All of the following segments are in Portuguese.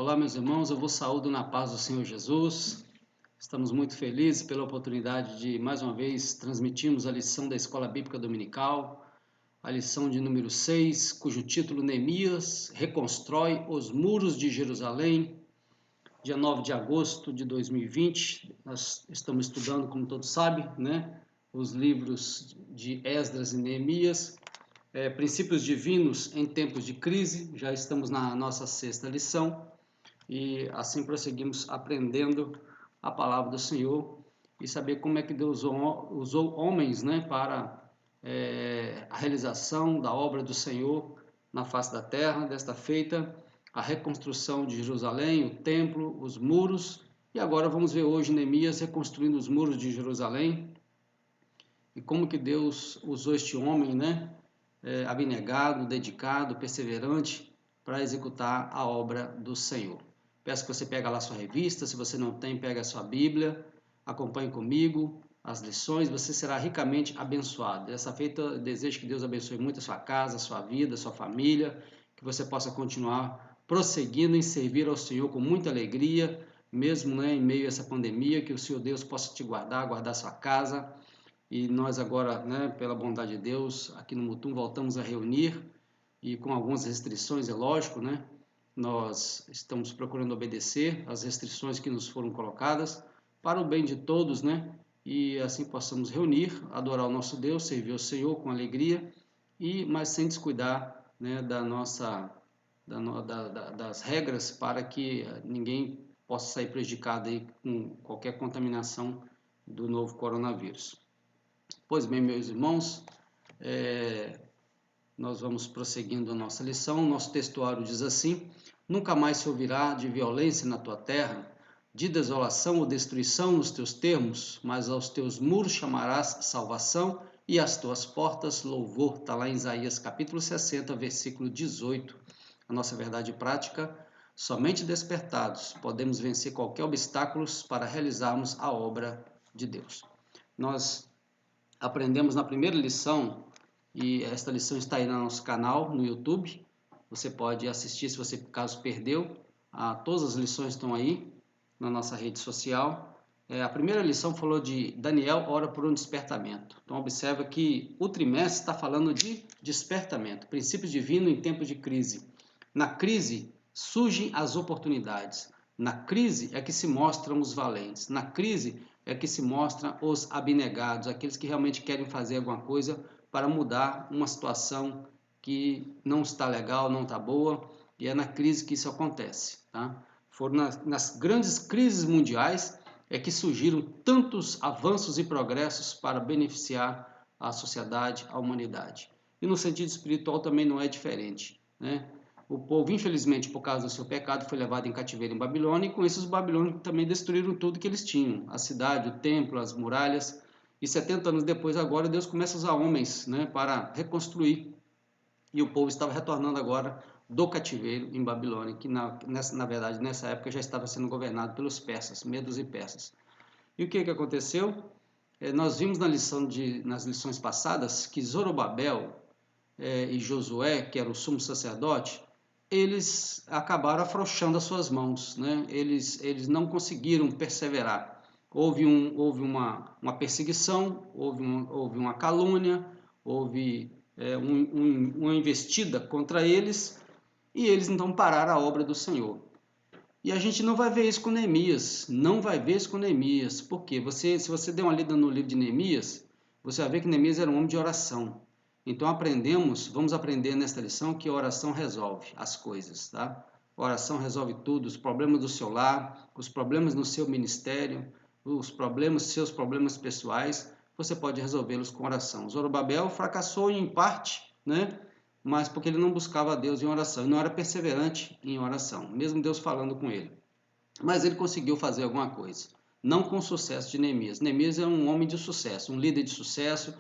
Olá, meus irmãos, eu vos saúdo na paz do Senhor Jesus. Estamos muito felizes pela oportunidade de, mais uma vez, transmitirmos a lição da Escola Bíblica Dominical, a lição de número 6, cujo título Neemias reconstrói os muros de Jerusalém. Dia 9 de agosto de 2020, nós estamos estudando, como todos sabem, os livros de Esdras e Neemias, princípios divinos em tempos de crise. Já estamos na nossa sexta lição. E assim prosseguimos aprendendo a palavra do Senhor e saber como é que Deus usou homens, para a realização da obra do Senhor na face da terra. Desta feita, a reconstrução de Jerusalém, o templo, os muros. E agora vamos ver hoje Neemias reconstruindo os muros de Jerusalém e como que Deus usou este homem, abnegado, dedicado, perseverante, para executar a obra do Senhor. Peço que você pegue lá a sua revista, se você não tem, pega a sua Bíblia, acompanhe comigo as lições, você será ricamente abençoado. Dessa feita, eu desejo que Deus abençoe muito a sua casa, a sua vida, a sua família, que você possa continuar prosseguindo em servir ao Senhor com muita alegria, mesmo em meio a essa pandemia, que o Senhor Deus possa te guardar, guardar sua casa. E nós agora, pela bondade de Deus, aqui no Mutum voltamos a reunir e com algumas restrições, é lógico, nós estamos procurando obedecer às restrições que nos foram colocadas para o bem de todos, e assim possamos reunir, adorar o nosso Deus, servir ao Senhor com alegria, mas sem descuidar, das regras para que ninguém possa sair prejudicado aí com qualquer contaminação do novo coronavírus. Pois bem, meus irmãos, nós vamos prosseguindo a nossa lição. Nosso textuário diz assim: nunca mais se ouvirá de violência na tua terra, de desolação ou destruição nos teus termos, mas aos teus muros chamarás salvação e às tuas portas louvor. Está lá em Isaías capítulo 60, versículo 18. A nossa verdade prática: somente despertados podemos vencer qualquer obstáculo para realizarmos a obra de Deus. Nós aprendemos na primeira lição, e esta lição está aí no nosso canal no YouTube. Você pode assistir se você caso perdeu. Todas as lições estão aí na nossa rede social. A primeira lição falou de Daniel ora por um despertamento. Então observa que o trimestre está falando de despertamento, princípio divino em tempos de crise. Na crise surgem as oportunidades. Na crise é que se mostram os valentes. Na crise é que se mostram os abnegados, aqueles que realmente querem fazer alguma coisa para mudar uma situação que não está legal, não está boa, e é na crise que isso acontece. Foram nas grandes crises mundiais é que surgiram tantos avanços e progressos para beneficiar a sociedade, a humanidade. E no sentido espiritual também não é diferente. O povo, infelizmente, por causa do seu pecado, foi levado em cativeiro em Babilônia, e com isso os babilônios também destruíram tudo que eles tinham, a cidade, o templo, as muralhas. E 70 anos depois, agora, Deus começa a usar homens para reconstruir. E o povo estava retornando agora do cativeiro em Babilônia, que na verdade, nessa época já estava sendo governado pelos persas, medos e persas. E o que aconteceu? Nós vimos nas lições passadas que Zorobabel e Josué, que era o sumo sacerdote, eles acabaram afrouxando as suas mãos, Eles não conseguiram perseverar. Houve uma perseguição, houve uma calúnia, houve uma investida contra eles, e eles então pararam a obra do Senhor. E a gente não vai ver isso com Neemias, não vai ver isso com Neemias, porque se você der uma lida no livro de Neemias, você vai ver que Neemias era um homem de oração. Então vamos aprender nesta lição que a oração resolve as coisas, tá? A oração resolve tudo, os problemas do seu lar, os problemas no seu ministério, seus problemas pessoais, você pode resolvê-los com oração. Zorobabel fracassou em parte, mas porque ele não buscava a Deus em oração, e não era perseverante em oração, mesmo Deus falando com ele. Mas ele conseguiu fazer alguma coisa, não com o sucesso de Neemias. Neemias é um homem de sucesso, um líder de sucesso,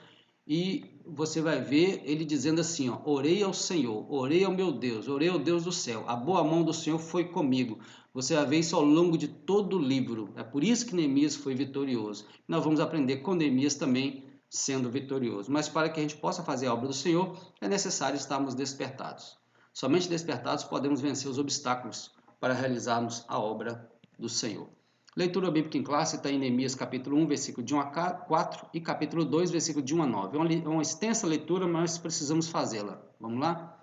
e você vai ver ele dizendo assim, orei ao Senhor, orei ao meu Deus, orei ao Deus do céu, a boa mão do Senhor foi comigo. Você vai ver isso ao longo de todo o livro, é por isso que Neemias foi vitorioso. Nós vamos aprender com Neemias também sendo vitorioso, mas para que a gente possa fazer a obra do Senhor, é necessário estarmos despertados. Somente despertados podemos vencer os obstáculos para realizarmos a obra do Senhor. Leitura bíblica em classe está em Neemias capítulo 1, versículo de 1 a 4 e capítulo 2, versículo de 1 a 9. É uma extensa leitura, mas precisamos fazê-la. Vamos lá?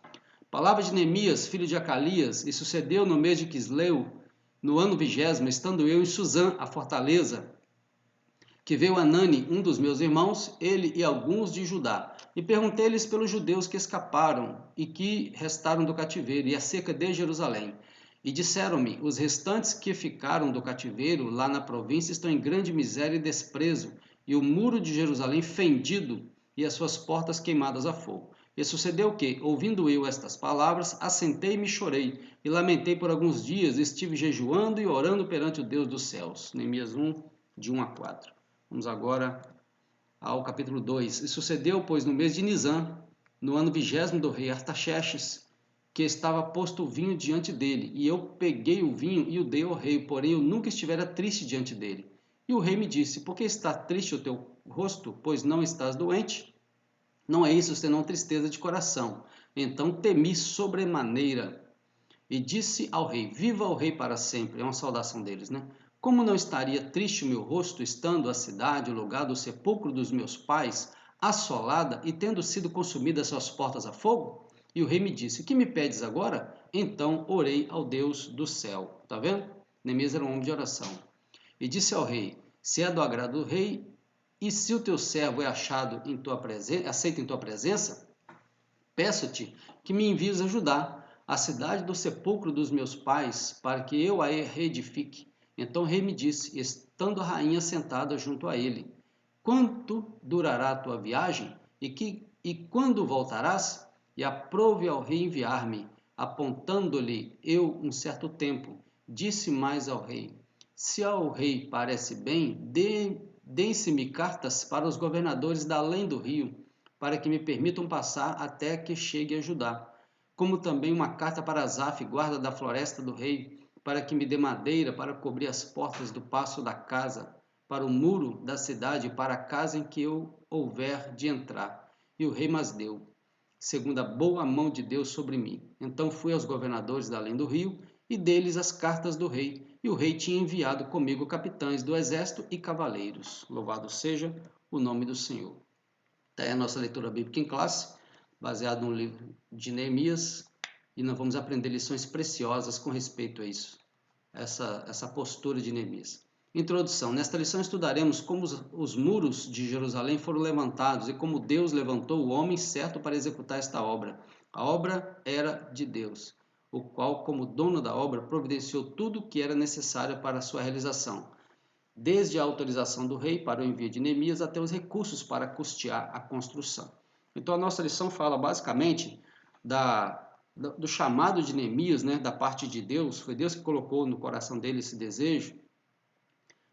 Palavra de Neemias, filho de Acalias, e sucedeu no mês de Quisleu, no ano 20º, estando eu em Suzã, a fortaleza, que veio Anani, um dos meus irmãos, ele e alguns de Judá. E perguntei-lhes pelos judeus que escaparam e que restaram do cativeiro, e acerca de Jerusalém. E disseram-me, os restantes que ficaram do cativeiro lá na província estão em grande miséria e desprezo, e o muro de Jerusalém fendido, e as suas portas queimadas a fogo. E sucedeu que, ouvindo eu estas palavras, assentei-me e chorei, e lamentei por alguns dias, estive jejuando e orando perante o Deus dos céus. Neemias 1, de 1 a 4. Vamos agora ao capítulo 2. E sucedeu, pois, no mês de Nisã, no ano 20º do rei Artaxerxes, que estava posto o vinho diante dele. E eu peguei o vinho e o dei ao rei, porém eu nunca estivera triste diante dele. E o rei me disse, por que está triste o teu rosto, pois não estás doente? Não é isso, senão tristeza de coração. Então temi sobremaneira e disse ao rei, viva o rei para sempre. É uma saudação deles, né? Como não estaria triste o meu rosto, estando a cidade, o lugar do sepulcro dos meus pais, assolada e tendo sido consumidas suas portas a fogo? E o rei me disse, que me pedes agora? Então orei ao Deus do céu. Tá vendo? Neemias era um homem de oração. E disse ao rei, se é do agrado do rei, e se o teu servo é achado em tua presença, aceito em tua presença, peço-te que me envies ajudar a cidade do sepulcro dos meus pais, para que eu a reedifique. Então o rei me disse, estando a rainha sentada junto a ele, quanto durará a tua viagem e quando voltarás? E aprove ao rei enviar-me, apontando-lhe eu um certo tempo. Disse mais ao rei, se ao rei parece bem, deem-se-me cartas para os governadores da além do rio, para que me permitam passar até que chegue a Judá, como também uma carta para Asaf, guarda da floresta do rei, para que me dê madeira para cobrir as portas do paço da casa, para o muro da cidade, para a casa em que eu houver de entrar. E o rei mas deu, segundo a boa mão de Deus sobre mim. Então fui aos governadores da além do rio, e dei-lhes as cartas do rei, e o rei tinha enviado comigo capitães do exército e cavaleiros. Louvado seja o nome do Senhor. É a nossa leitura bíblica em classe, baseado no livro de Neemias, e nós vamos aprender lições preciosas com respeito a isso, essa postura de Neemias. Introdução. Nesta lição estudaremos como os muros de Jerusalém foram levantados e como Deus levantou o homem certo para executar esta obra. A obra era de Deus, o qual, como dono da obra, providenciou tudo o que era necessário para a sua realização, desde a autorização do rei para o envio de Neemias até os recursos para custear a construção. Então a nossa lição fala basicamente do chamado de Neemias, né, da parte de Deus. Foi Deus que colocou no coração dele esse desejo,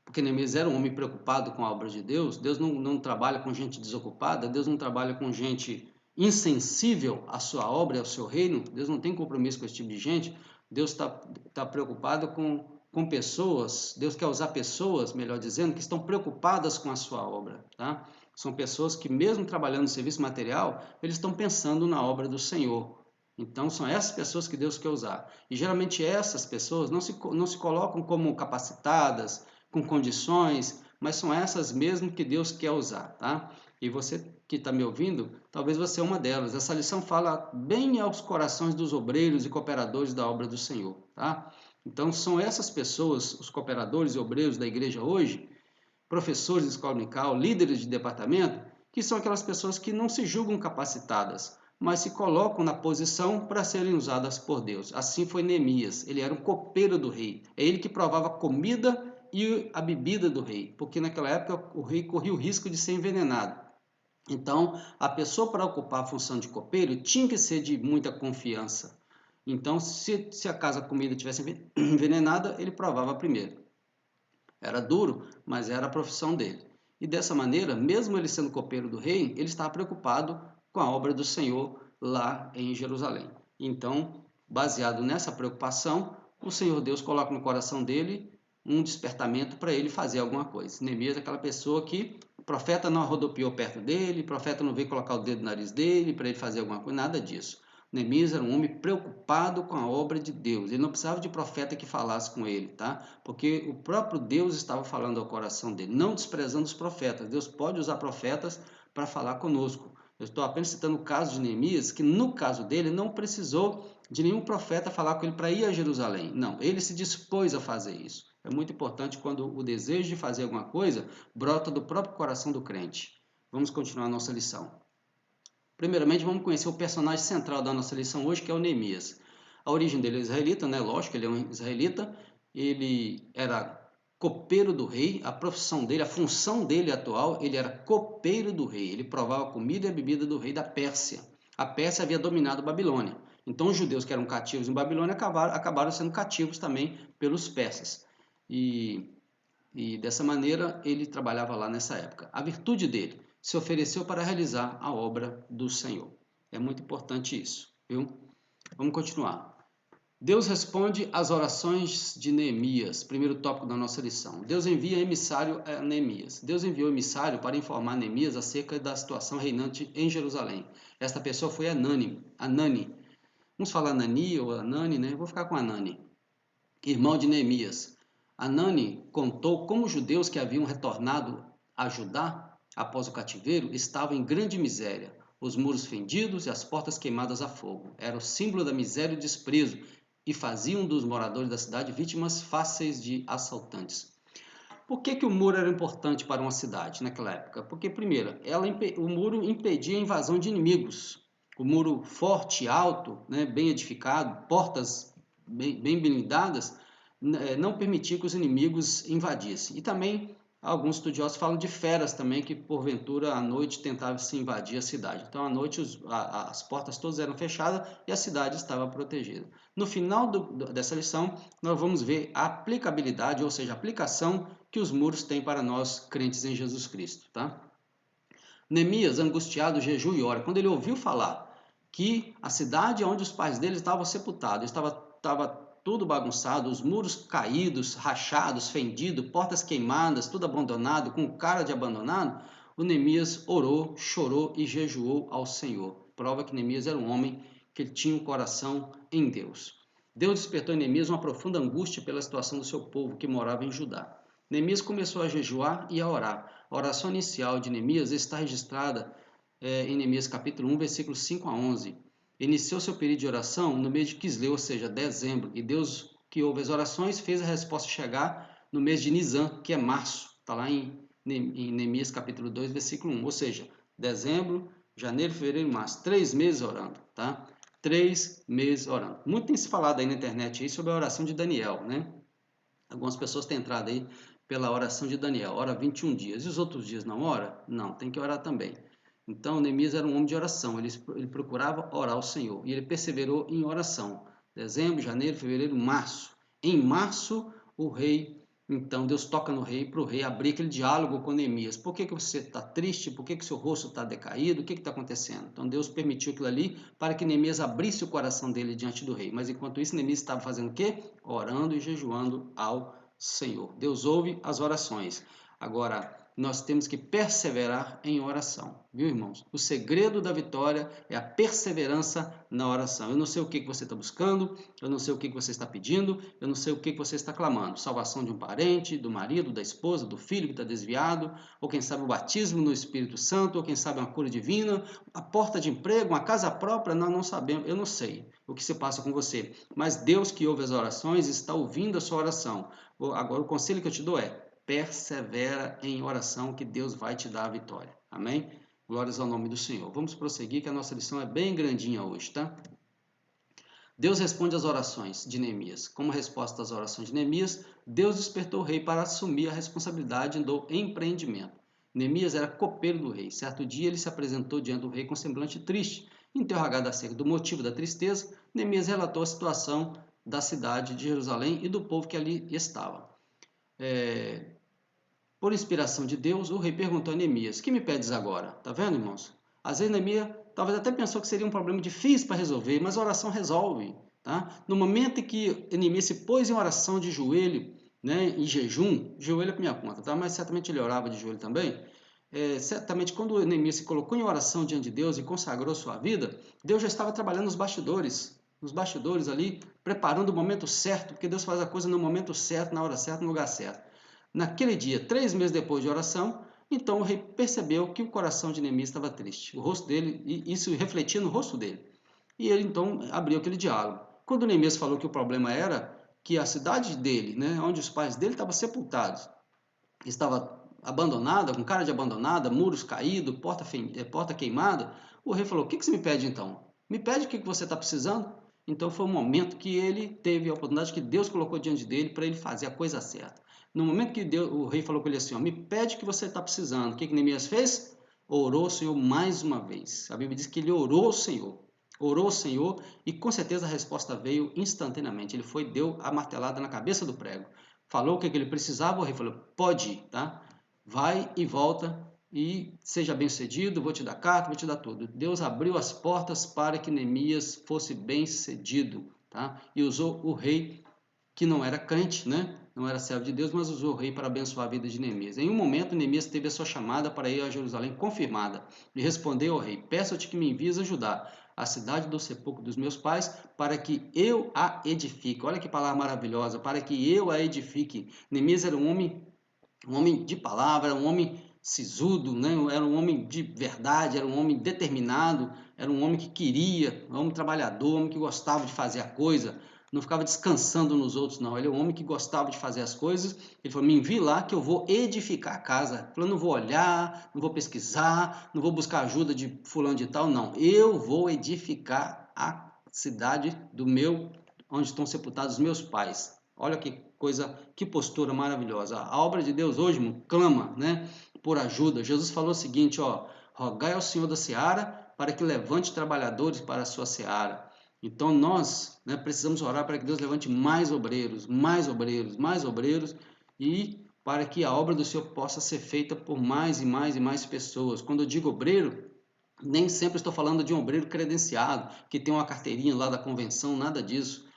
porque Neemias era um homem preocupado com a obra de Deus. Deus não trabalha com gente desocupada, Deus não trabalha com gente insensível à sua obra e ao seu reino. Deus não tem compromisso com esse tipo de gente. Deus está preocupado com pessoas, Deus quer usar pessoas, melhor dizendo, que estão preocupadas com a sua obra, tá? São pessoas que, mesmo trabalhando no serviço material, eles estão pensando na obra do Senhor. Então, são essas pessoas que Deus quer usar. E, geralmente, essas pessoas não se colocam como capacitadas, com condições, mas são essas mesmo que Deus quer usar, tá? E você que está me ouvindo, talvez você é uma delas. Essa lição fala bem aos corações dos obreiros e cooperadores da obra do Senhor, tá? Então, são essas pessoas, os cooperadores e obreiros da igreja hoje, professores de escola dominical, líderes de departamento, que são aquelas pessoas que não se julgam capacitadas, mas se colocam na posição para serem usadas por Deus. Assim foi Neemias, ele era um copeiro do rei, é ele que provava a comida e a bebida do rei, porque naquela época o rei corria o risco de ser envenenado. Então, a pessoa para ocupar a função de copeiro tinha que ser de muita confiança. Então, se acaso a comida tivesse envenenada, ele provava primeiro. Era duro, mas era a profissão dele. E dessa maneira, mesmo ele sendo copeiro do rei, ele estava preocupado com a obra do Senhor lá em Jerusalém. Então, baseado nessa preocupação, o Senhor Deus coloca no coração dele um despertamento para ele fazer alguma coisa. Neemias é aquela pessoa que o profeta não rodopiou perto dele, o profeta não veio colocar o dedo no nariz dele para ele fazer alguma coisa, nada disso. Neemias era um homem preocupado com a obra de Deus. Ele não precisava de profeta que falasse com ele, tá? Porque o próprio Deus estava falando ao coração dele, não desprezando os profetas. Deus pode usar profetas para falar conosco. Eu estou apenas citando o caso de Neemias, que no caso dele não precisou de nenhum profeta falar com ele para ir a Jerusalém. Não, ele se dispôs a fazer isso. É muito importante quando o desejo de fazer alguma coisa brota do próprio coração do crente. Vamos continuar a nossa lição. Primeiramente, vamos conhecer o personagem central da nossa lição hoje, que é o Neemias. A origem dele é israelita, né? Lógico, ele é um israelita. Ele era copeiro do rei. A profissão dele, a função dele atual, ele era copeiro do rei. Ele provava a comida e a bebida do rei da Pérsia. A Pérsia havia dominado a Babilônia. Então, os judeus que eram cativos em Babilônia acabaram sendo cativos também pelos persas. E dessa maneira ele trabalhava lá nessa época. A virtude dele se ofereceu para realizar a obra do Senhor. É muito importante isso, viu? Vamos continuar. Deus responde às orações de Neemias, primeiro tópico da nossa lição. Deus envia emissário a Neemias. Deus enviou emissário para informar Neemias acerca da situação reinante em Jerusalém. Esta pessoa foi Anani. Vamos falar Anani ou Anani, né? Vou ficar com Anani, irmão de Neemias. Anani contou como os judeus que haviam retornado a Judá após o cativeiro estavam em grande miséria, os muros fendidos e as portas queimadas a fogo. Era o símbolo da miséria e desprezo e faziam dos moradores da cidade vítimas fáceis de assaltantes. Por que o muro era importante para uma cidade naquela época? Porque, primeiro, o muro impedia a invasão de inimigos. O muro forte, alto, né, bem edificado, portas bem blindadas, não permitia que os inimigos invadissem. E também alguns estudiosos falam de feras também, que porventura à noite tentavam se invadir a cidade. Então à noite as portas todas eram fechadas e a cidade estava protegida. No final dessa lição, nós vamos ver a aplicabilidade, ou seja, a aplicação que os muros têm para nós crentes em Jesus Cristo, tá? Neemias, angustiado, jejua e ora. Quando ele ouviu falar que a cidade onde os pais dele estavam sepultados estava tudo bagunçado, os muros caídos, rachados, fendidos, portas queimadas, tudo abandonado, com cara de abandonado, o Neemias orou, chorou e jejuou ao Senhor. Prova que Neemias era um homem que tinha um coração em Deus. Deus despertou em Neemias uma profunda angústia pela situação do seu povo que morava em Judá. Neemias começou a jejuar e a orar. A oração inicial de Neemias está registrada em Neemias capítulo 1, versículos 5 a 11. Iniciou seu período de oração no mês de Quisleu, ou seja, dezembro, e Deus, que ouve as orações, fez a resposta chegar no mês de Nisan, que é março. Está lá em Neemias capítulo 2, versículo 1, ou seja, dezembro, janeiro, fevereiro, março, 3 meses orando, tá? 3 meses orando. Muito tem se falado aí na internet aí sobre a oração de Daniel, né? Algumas pessoas têm entrado aí pela oração de Daniel, ora 21 dias. E os outros dias não ora? Não, tem que orar também. Então, Neemias era um homem de oração, ele procurava orar ao Senhor e ele perseverou em oração. Dezembro, janeiro, fevereiro, março. Em março, o rei, então Deus toca no rei para o rei abrir aquele diálogo com Neemias. Por que você está triste? Por que seu rosto está decaído? O que está acontecendo? Então Deus permitiu aquilo ali para que Neemias abrisse o coração dele diante do rei. Mas enquanto isso, Neemias estava fazendo o quê? Orando e jejuando ao Senhor. Deus ouve as orações. Agora, nós temos que perseverar em oração, viu, irmãos? O segredo da vitória é a perseverança na oração. Eu não sei o que você está buscando, eu não sei o que você está pedindo, eu não sei o que você está clamando. Salvação de um parente, do marido, da esposa, do filho que está desviado, ou quem sabe o batismo no Espírito Santo, ou quem sabe uma cura divina, a porta de emprego, uma casa própria, nós não sabemos, eu não sei o que se passa com você. Mas Deus que ouve as orações está ouvindo a sua oração. Agora, o conselho que eu te dou é: persevera em oração que Deus vai te dar a vitória. Amém? Glórias ao nome do Senhor. Vamos prosseguir que a nossa lição é bem grandinha hoje, tá? Deus responde às orações de Neemias. Como resposta às orações de Neemias, Deus despertou o rei para assumir a responsabilidade do empreendimento. Neemias era copeiro do rei. Certo dia ele se apresentou diante do rei com semblante triste. Interrogado acerca do motivo da tristeza, Neemias relatou a situação da cidade de Jerusalém e do povo que ali estava. Por inspiração de Deus, o rei perguntou a Neemias: que me pedes agora? Tá vendo, irmãos? Às vezes Neemias talvez até pensou que seria um problema difícil para resolver, mas a oração resolve. Tá? No momento em que Neemias se pôs em oração de joelho, né, em jejum, joelho é para minha conta, tá? Mas certamente ele orava de joelho também. certamente quando Neemias se colocou em oração diante de Deus e consagrou sua vida, Deus já estava trabalhando nos bastidores ali, preparando o momento certo, porque Deus faz a coisa no momento certo, na hora certa, no lugar certo. Naquele dia, 3 meses depois de oração, então o rei percebeu que o coração de Neemias estava triste. O rosto dele, e isso refletia no rosto dele. E ele então abriu aquele diálogo. Quando Neemias falou que o problema era que a cidade dele, né, onde os pais dele estavam sepultados, estava abandonada, com cara de abandonada, muros caídos, porta queimada, o rei falou: o que você me pede então? Me pede o que você está precisando? Então foi um momento que ele teve a oportunidade que Deus colocou diante dele para ele fazer a coisa certa. No momento que o rei falou com ele assim: ó, me pede o que você está precisando. O que Neemias fez? Orou ao Senhor mais uma vez. A Bíblia diz que ele orou ao Senhor e com certeza a resposta veio instantaneamente. Ele foi, deu a martelada na cabeça do prego. Falou o que ele precisava, o rei falou: pode ir, tá? Vai e volta e seja bem sucedido, vou te dar carta, vou te dar tudo. Deus abriu as portas para que Neemias fosse bem sucedido, tá? E usou o rei, que não era crente, né? Não era servo de Deus, mas usou o rei para abençoar a vida de Neemias. Em um momento, Neemias teve a sua chamada para ir a Jerusalém confirmada e respondeu ao rei: peço-te que me envies ajudar a cidade do sepulcro dos meus pais, para que eu a edifique. Olha que palavra maravilhosa, para que eu a edifique. Neemias era um homem de palavra, um homem sisudo, né? Era um homem de verdade, era um homem determinado, era um homem que queria, um homem trabalhador, um homem que gostava de fazer a coisa, não ficava descansando nos outros, não. Ele é um homem que gostava de fazer as coisas. Ele falou: me envie lá que eu vou edificar a casa. Ele falou: não vou olhar, não vou pesquisar, não vou buscar ajuda de fulano de tal, não. Eu vou edificar a cidade do meu, onde estão sepultados os meus pais. Olha que coisa, que postura maravilhosa. A obra de Deus hoje, irmão, clama, né, por ajuda. Jesus falou o seguinte, ó: rogai ao Senhor da seara para que levante trabalhadores para a sua seara. Então nós, né, precisamos orar para que Deus levante mais obreiros, mais obreiros, mais obreiros, e para que a obra do Senhor possa ser feita por mais e mais e mais pessoas. Quando eu digo obreiro, nem sempre estou falando de um obreiro credenciado, que tem uma carteirinha lá da convenção, nada disso.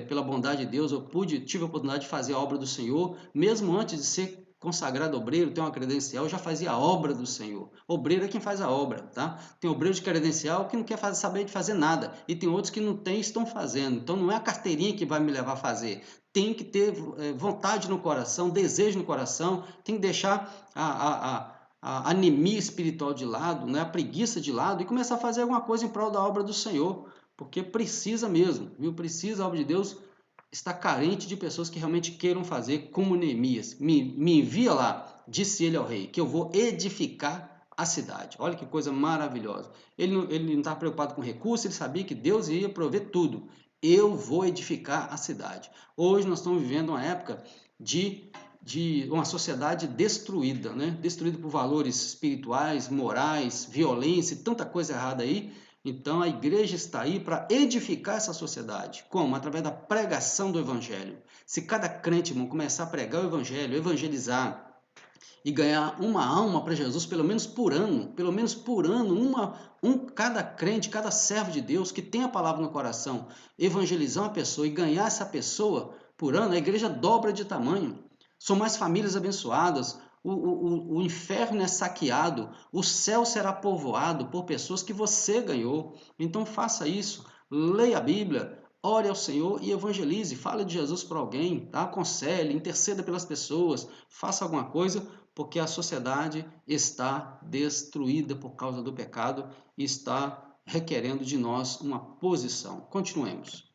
Pela bondade de Deus, eu tive a oportunidade de fazer a obra do Senhor, mesmo antes de ser consagrado obreiro, ter uma credencial, eu já fazia a obra do Senhor. Obreiro é quem faz a obra, tá? Tem obreiro de credencial que não quer saber de fazer nada, e tem outros que não tem e estão fazendo. Então não é a carteirinha que vai me levar a fazer. Tem que ter vontade no coração, desejo no coração, tem que deixar a anemia espiritual de lado, né? A preguiça de lado, e começar a fazer alguma coisa em prol da obra do Senhor, porque precisa mesmo, viu? Precisa, a obra de Deus está carente de pessoas que realmente queiram fazer como Neemias. Me envia lá, disse ele ao rei, que eu vou edificar a cidade. Olha que coisa maravilhosa. Ele não estava preocupado com recursos, ele sabia que Deus ia prover tudo. Eu vou edificar a cidade. Hoje nós estamos vivendo uma época de uma sociedade destruída, né? Destruída por valores espirituais, morais, violência e tanta coisa errada aí. Então a igreja está aí para edificar essa sociedade. Como? Através da pregação do evangelho. Se cada crente, irmão, começar a pregar o evangelho, evangelizar e ganhar uma alma para Jesus pelo menos por ano, cada crente, cada servo de Deus que tem a palavra no coração, evangelizar uma pessoa e ganhar essa pessoa por ano, a igreja dobra de tamanho. São mais famílias abençoadas, o inferno é saqueado, o céu será povoado por pessoas que você ganhou. Então faça isso, leia a Bíblia, ore ao Senhor e evangelize, fale de Jesus para alguém, tá? Aconselhe, interceda pelas pessoas, faça alguma coisa, porque a sociedade está destruída por causa do pecado e está requerendo de nós uma posição. Continuemos.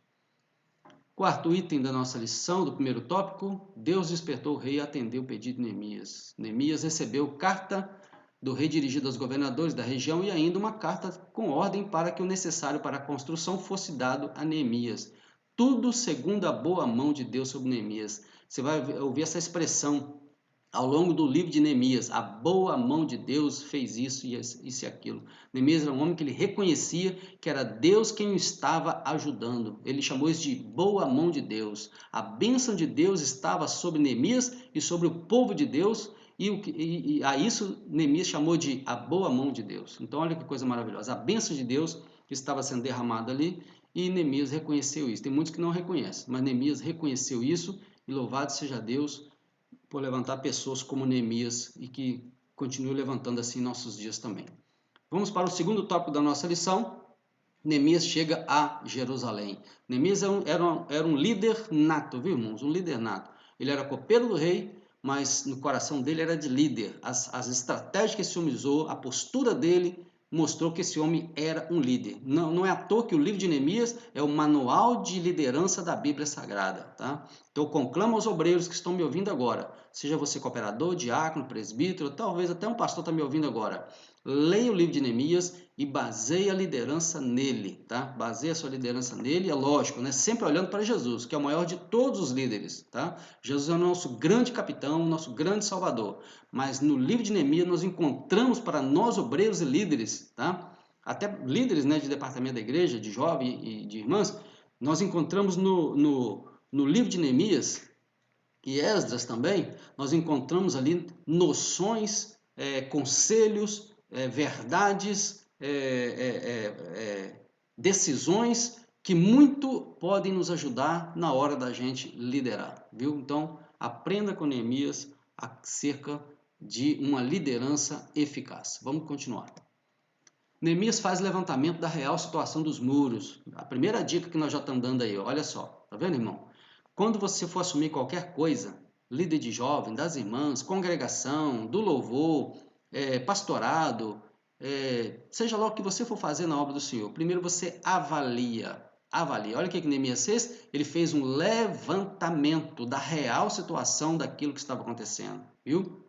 Quarto item da nossa lição, do primeiro tópico: Deus despertou o rei e atendeu o pedido de Neemias. Neemias recebeu carta do rei dirigida aos governadores da região e ainda uma carta com ordem para que o necessário para a construção fosse dado a Neemias. Tudo segundo a boa mão de Deus sobre Neemias. Você vai ouvir essa expressão ao longo do livro de Neemias: a boa mão de Deus fez isso e aquilo. Neemias era um homem que ele reconhecia que era Deus quem o estava ajudando. Ele chamou isso de boa mão de Deus. A bênção de Deus estava sobre Neemias e sobre o povo de Deus, e a isso Neemias chamou de a boa mão de Deus. Então olha que coisa maravilhosa. A bênção de Deus estava sendo derramada ali e Neemias reconheceu isso. Tem muitos que não reconhecem, mas Neemias reconheceu isso, e louvado seja Deus por levantar pessoas como Neemias e que continue levantando assim em nossos dias também. Vamos para o segundo tópico da nossa lição. Neemias chega a Jerusalém. Neemias era um líder nato, viu, irmãos? Um líder nato. Ele era copeiro do rei, mas no coração dele era de líder. As estratégias que esse homem usou, a postura dele, mostrou que esse homem era um líder. Não é à toa que o livro de Neemias é o manual de liderança da Bíblia Sagrada. Tá? Então, eu conclamo aos obreiros que estão me ouvindo agora, seja você cooperador, diácono, presbítero, talvez até um pastor está me ouvindo agora. Leia o livro de Neemias e baseie a liderança nele, tá? Baseie a sua liderança nele, é lógico, né? Sempre olhando para Jesus, que é o maior de todos os líderes, tá? Jesus é o nosso grande capitão, nosso grande salvador. Mas no livro de Neemias nós encontramos para nós obreiros e líderes, tá? Até líderes, né, de departamento da igreja, de jovens e de irmãs, nós encontramos no livro de Neemias e Esdras também, nós encontramos ali noções, conselhos, verdades, decisões que muito podem nos ajudar na hora da gente liderar, viu? Então, aprenda com Neemias acerca de uma liderança eficaz. Vamos continuar. Neemias faz levantamento da real situação dos muros. A primeira dica que nós já estamos dando aí, olha só, tá vendo, irmão? Quando você for assumir qualquer coisa, líder de jovem, das irmãs, congregação, do louvor, pastorado, seja lá o que você for fazer na obra do Senhor, primeiro você avalia. Olha o que Neemias fez. Ele fez um levantamento da real situação daquilo que estava acontecendo, viu?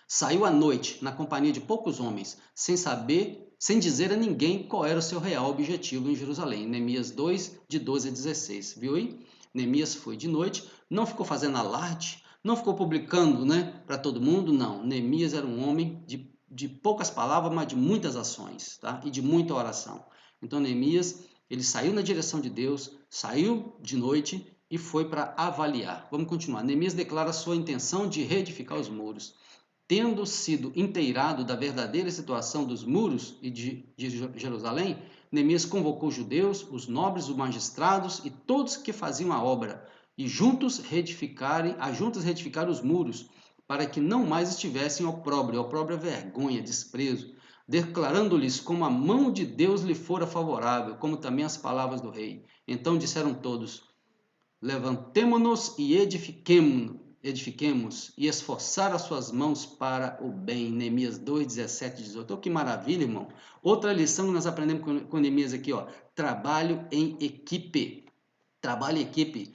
Saiu à noite, na companhia de poucos homens, sem dizer a ninguém qual era o seu real objetivo em Jerusalém. Neemias 2, de 12 a 16. Viu aí? Neemias foi de noite, não ficou fazendo alarde, não ficou publicando, né, para todo mundo, não. Neemias era um homem de poucas palavras, mas de muitas ações, tá? E de muita oração. Então Neemias, ele saiu na direção de Deus, saiu de noite e foi para avaliar. Vamos continuar. Neemias declara sua intenção de reedificar os muros. Tendo sido inteirado da verdadeira situação dos muros e de Jerusalém, Neemias convocou os judeus, os nobres, os magistrados e todos que faziam a obra, e juntos reedificar os muros, para que não mais estivessem opróbrio é vergonha, desprezo, declarando-lhes como a mão de Deus lhe fora favorável, como também as palavras do rei. Então disseram todos: levantemo-nos e edifiquemos e esforçar as suas mãos para o bem. Neemias 2, 17 e 18. Oh, que maravilha, irmão. Outra lição que nós aprendemos com Neemias aqui, ó. Trabalho em equipe. Trabalho em equipe.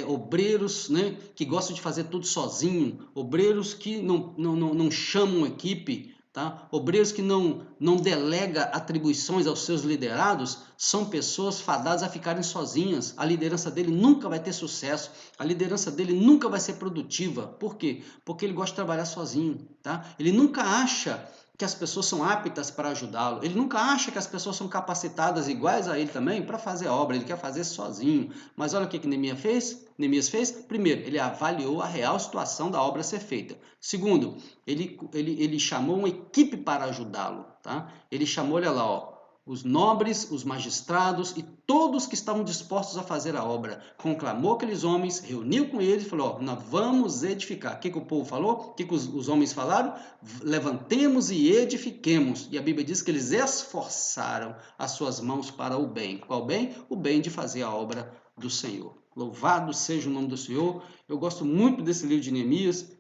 Obreiros, né, que gostam de fazer tudo sozinho. Obreiros que não chamam equipe. Tá? Obreiros que não delega atribuições aos seus liderados são pessoas fadadas a ficarem sozinhas. A liderança dele nunca vai ter sucesso, a liderança dele nunca vai ser produtiva. Por quê? Porque ele gosta de trabalhar sozinho. Tá? Ele nunca acha que as pessoas são aptas para ajudá-lo. Ele nunca acha que as pessoas são capacitadas iguais a ele também para fazer a obra. Ele quer fazer sozinho. Mas olha o que Neemias fez. Neemias fez? Primeiro, ele avaliou a real situação da obra a ser feita. Segundo, ele chamou uma equipe para ajudá-lo. Tá? Ele chamou, olha lá, ó, os nobres, os magistrados e todos que estavam dispostos a fazer a obra. Conclamou aqueles homens, reuniu com eles e falou: ó, nós vamos edificar. O que o povo falou? O que os homens falaram? Levantemos e edifiquemos. E a Bíblia diz que eles esforçaram as suas mãos para o bem. Qual bem? O bem de fazer a obra do Senhor. Louvado seja o nome do Senhor. Eu gosto muito desse livro de Neemias.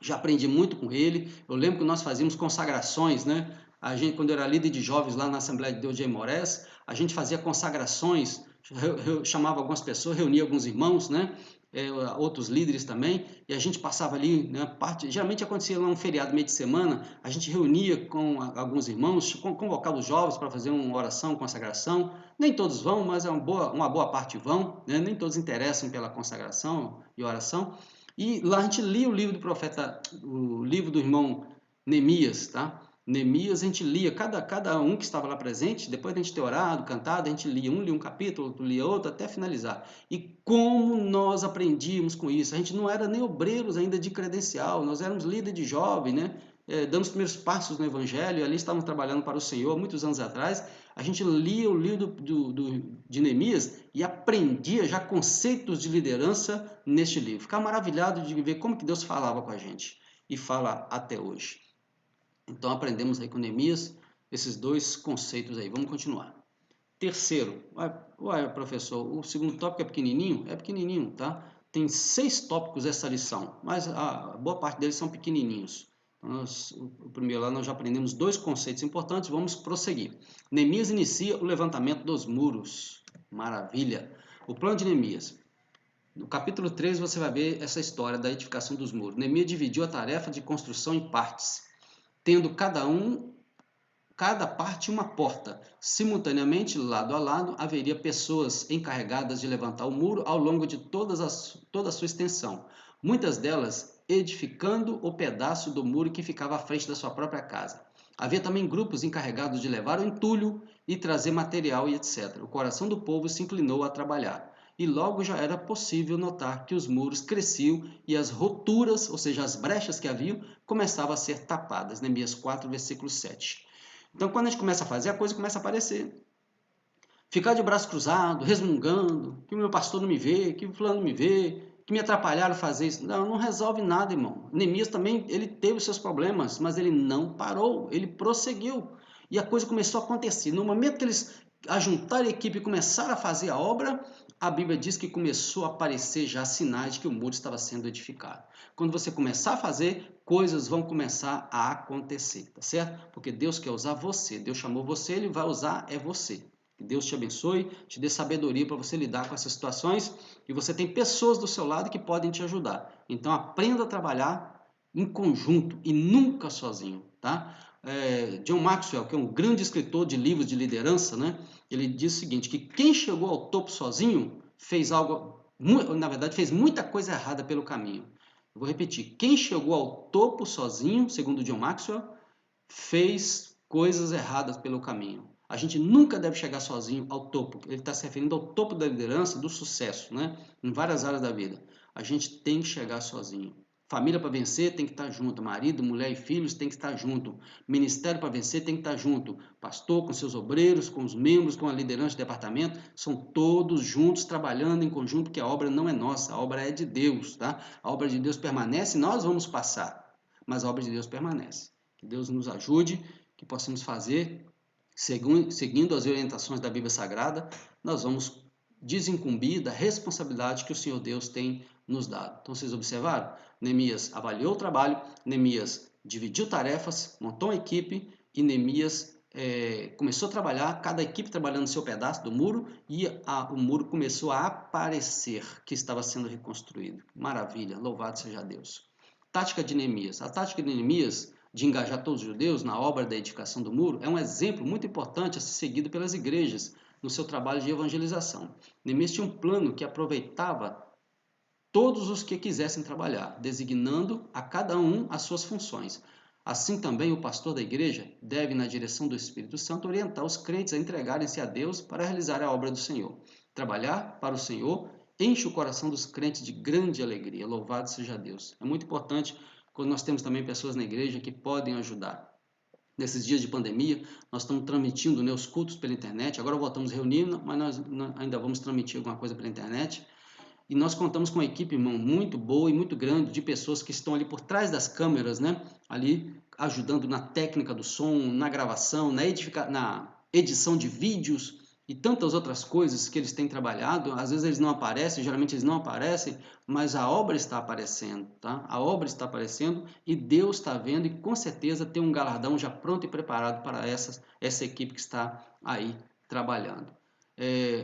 Já aprendi muito com ele. Eu lembro que nós fazíamos consagrações, né? A gente, quando eu era líder de jovens lá na Assembleia de Deus de Aimorés, a gente fazia consagrações, eu chamava algumas pessoas, reunia alguns irmãos, né? Outros líderes também, e a gente passava ali, né? Geralmente acontecia lá um feriado meio de semana, a gente reunia com alguns irmãos, convocava os jovens para fazer uma oração, consagração. Nem todos vão, mas uma boa parte vão, né? Nem todos interessam pela consagração e oração. E lá a gente lia o livro do profeta, o livro do irmão Neemias, tá? Neemias, a gente lia, cada um que estava lá presente, depois de a gente ter orado, cantado, a gente lia um capítulo, outro lia outro, até finalizar. E como nós aprendíamos com isso? A gente não era nem obreiros ainda de credencial, nós éramos líder de jovem, né? Dando os primeiros passos no Evangelho, ali estávamos trabalhando para o Senhor, muitos anos atrás. A gente lia o livro de Neemias e aprendia já conceitos de liderança neste livro. Ficava maravilhado de ver como que Deus falava com a gente e fala até hoje. Então aprendemos aí com Neemias esses dois conceitos aí. Vamos continuar. Terceiro, uai, professor, o segundo tópico é pequenininho? É pequenininho, tá? Tem 6 tópicos essa lição, mas a boa parte deles são pequenininhos. Então, o primeiro lá nós já aprendemos 2 conceitos importantes, vamos prosseguir. Neemias inicia o levantamento dos muros. Maravilha! O plano de Neemias. No capítulo 3 você vai ver essa história da edificação dos muros. Neemias dividiu a tarefa de construção em partes, tendo cada parte uma porta. Simultaneamente, lado a lado, haveria pessoas encarregadas de levantar o muro ao longo de toda a sua extensão, muitas delas edificando o pedaço do muro que ficava à frente da sua própria casa. Havia também grupos encarregados de levar o entulho e trazer material e etc. O coração do povo se inclinou a trabalhar. E logo já era possível notar que os muros cresciam e as roturas, ou seja, as brechas que haviam, começavam a ser tapadas. Neemias 4, versículo 7. Então, quando a gente começa a fazer, a coisa começa a aparecer. Ficar de braço cruzado, resmungando, que o meu pastor não me vê, que o fulano não me vê, que me atrapalharam fazer isso. Não resolve nada, irmão. Neemias também, ele teve os seus problemas, mas ele não parou, ele prosseguiu. E a coisa começou a acontecer. No momento que eles ajuntaram a equipe e começaram a fazer a obra, a Bíblia diz que começou a aparecer já sinais de que o muro estava sendo edificado. Quando você começar a fazer, coisas vão começar a acontecer, tá certo? Porque Deus quer usar você, Deus chamou você, Ele vai usar você. Que Deus te abençoe, te dê sabedoria para você lidar com essas situações e você tem pessoas do seu lado que podem te ajudar. Então aprenda a trabalhar em conjunto e nunca sozinho, tá? John Maxwell, que é um grande escritor de livros de liderança, né? Ele diz o seguinte, que quem chegou ao topo sozinho fez algo, na verdade, fez muita coisa errada pelo caminho. Eu vou repetir, quem chegou ao topo sozinho, segundo John Maxwell, fez coisas erradas pelo caminho. A gente nunca deve chegar sozinho ao topo. Ele está se referindo ao topo da liderança, do sucesso, né? Em várias áreas da vida. A gente tem que chegar sozinho. Família para vencer tem que estar junto. Marido, mulher e filhos tem que estar junto. Ministério para vencer tem que estar junto. Pastor com seus obreiros, com os membros, com a liderança de departamento, são todos juntos trabalhando em conjunto, porque a obra não é nossa, a obra é de Deus, tá? A obra de Deus permanece, nós vamos passar, mas a obra de Deus permanece. Que Deus nos ajude, que possamos fazer, seguindo as orientações da Bíblia Sagrada, nós vamos desincumbir da responsabilidade que o Senhor Deus tem nos dado. Então, vocês observaram? Neemias avaliou o trabalho, Neemias dividiu tarefas, montou uma equipe e Neemias começou a trabalhar, cada equipe trabalhando no seu pedaço do muro e o muro começou a aparecer que estava sendo reconstruído. Maravilha, louvado seja Deus. Tática de Neemias. A tática de Neemias de engajar todos os judeus na obra da edificação do muro é um exemplo muito importante a ser seguido pelas igrejas no seu trabalho de evangelização. Neemias tinha um plano que aproveitava todos os que quisessem trabalhar, designando a cada um as suas funções. Assim também o pastor da igreja deve, na direção do Espírito Santo, orientar os crentes a entregarem-se a Deus para realizar a obra do Senhor. Trabalhar para o Senhor enche o coração dos crentes de grande alegria. Louvado seja Deus. É muito importante quando nós temos também pessoas na igreja que podem ajudar. Nesses dias de pandemia, nós estamos transmitindo, né, os cultos pela internet. Agora voltamos reunindo, mas nós ainda vamos transmitir alguma coisa pela internet. E nós contamos com uma equipe, irmão, muito boa e muito grande de pessoas que estão ali por trás das câmeras, né? Ali ajudando na técnica do som, na gravação, na edição de vídeos e tantas outras coisas que eles têm trabalhado. Às vezes eles não aparecem, geralmente eles não aparecem, mas a obra está aparecendo, tá? A obra está aparecendo e Deus está vendo e com certeza tem um galardão já pronto e preparado para essa equipe que está aí trabalhando.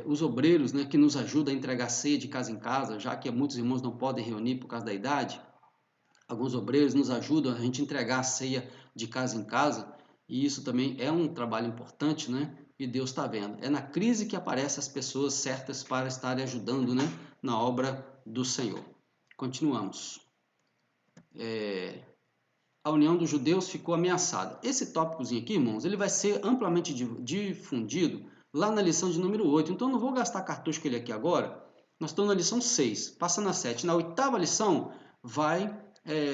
Os obreiros, né, que nos ajudam a entregar ceia de casa em casa, já que muitos irmãos não podem reunir por causa da idade, alguns obreiros nos ajudam a gente entregar a ceia de casa em casa, e isso também é um trabalho importante, né? E Deus está vendo. É na crise que aparecem as pessoas certas para estarem ajudando, né, na obra do Senhor. Continuamos. A união dos judeus ficou ameaçada. Esse tópicozinho aqui, irmãos, ele vai ser amplamente difundido lá na lição de número 8. Então, eu não vou gastar cartucho com ele aqui agora. Nós estamos na lição 6, passando a 7. Na 8ª lição, vai